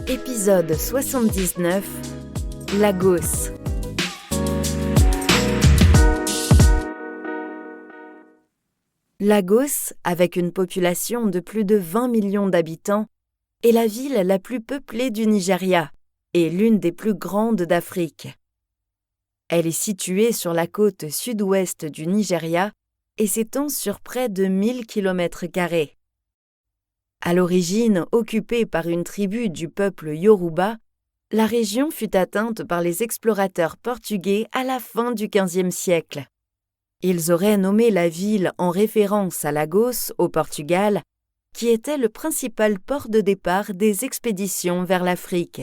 Épisode 79, Lagos. Lagos, avec une population de plus de 20 millions d'habitants, est la ville la plus peuplée du Nigeria et l'une des plus grandes d'Afrique. Elle est située sur la côte sud-ouest du Nigeria et s'étend sur près de 1000 km². À l'origine occupée par une tribu du peuple Yoruba, la région fut atteinte par les explorateurs portugais à la fin du XVe siècle. Ils auraient nommé la ville en référence à Lagos, au Portugal, qui était le principal port de départ des expéditions vers l'Afrique.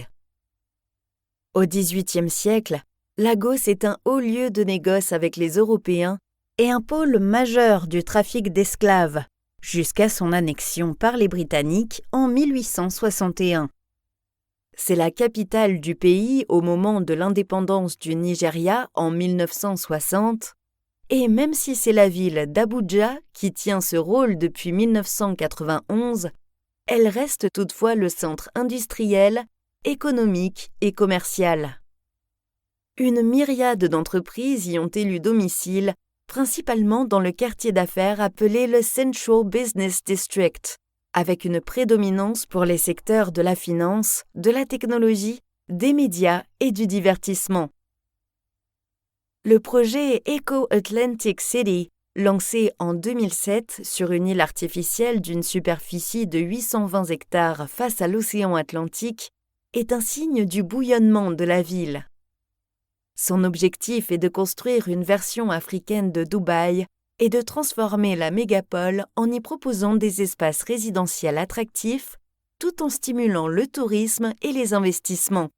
Au XVIIIe siècle, Lagos est un haut lieu de négoce avec les Européens et un pôle majeur du trafic d'esclaves, jusqu'à son annexion par les Britanniques en 1861. C'est la capitale du pays au moment de l'indépendance du Nigeria en 1960, et même si c'est la ville d'Abuja qui tient ce rôle depuis 1991, elle reste toutefois le centre industriel, économique et commercial. Une myriade d'entreprises y ont élu domicile, principalement dans le quartier d'affaires appelé le Central Business District, avec une prédominance pour les secteurs de la finance, de la technologie, des médias et du divertissement. Le projet Eco Atlantic City, lancé en 2007 sur une île artificielle d'une superficie de 820 hectares face à l'océan Atlantique, est un signe du bouillonnement de la ville. Son objectif est de construire une version africaine de Dubaï et de transformer la mégapole en y proposant des espaces résidentiels attractifs, tout en stimulant le tourisme et les investissements.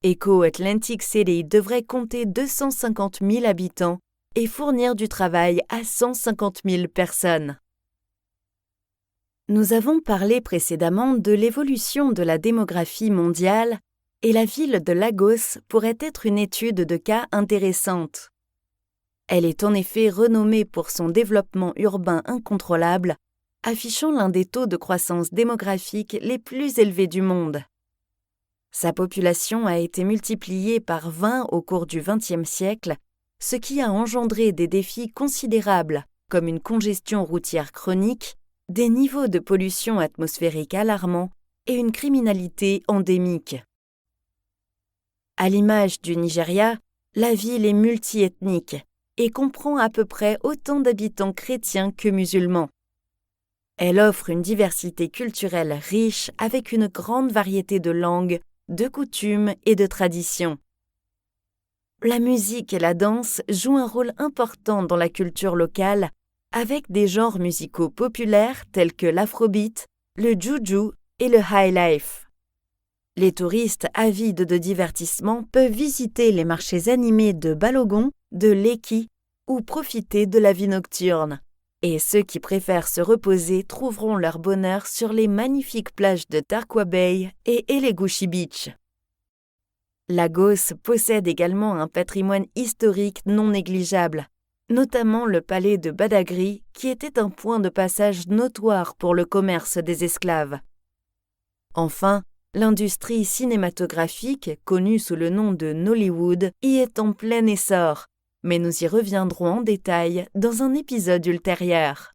Eco Atlantic City devrait compter 250 000 habitants et fournir du travail à 150 000 personnes. Nous avons parlé précédemment de l'évolution de la démographie mondiale et la ville de Lagos pourrait être une étude de cas intéressante. Elle est en effet renommée pour son développement urbain incontrôlable, affichant l'un des taux de croissance démographique les plus élevés du monde. Sa population a été multipliée par 20 au cours du XXe siècle, ce qui a engendré des défis considérables comme une congestion routière chronique, des niveaux de pollution atmosphérique alarmants et une criminalité endémique. À l'image du Nigeria, la ville est multiethnique et comprend à peu près autant d'habitants chrétiens que musulmans. Elle offre une diversité culturelle riche avec une grande variété de langues, de coutumes et de traditions. La musique et la danse jouent un rôle important dans la culture locale, avec des genres musicaux populaires tels que l'afrobeat, le juju et le high life. Les touristes avides de divertissement peuvent visiter les marchés animés de Balogun, de Lekki ou profiter de la vie nocturne. Et ceux qui préfèrent se reposer trouveront leur bonheur sur les magnifiques plages de Tarkwa Bay et Elegushi Beach. Lagos possède également un patrimoine historique non négligeable, notamment le palais de Badagry qui était un point de passage notoire pour le commerce des esclaves. Enfin, l'industrie cinématographique, connue sous le nom de Nollywood, y est en plein essor, mais nous y reviendrons en détail dans un épisode ultérieur.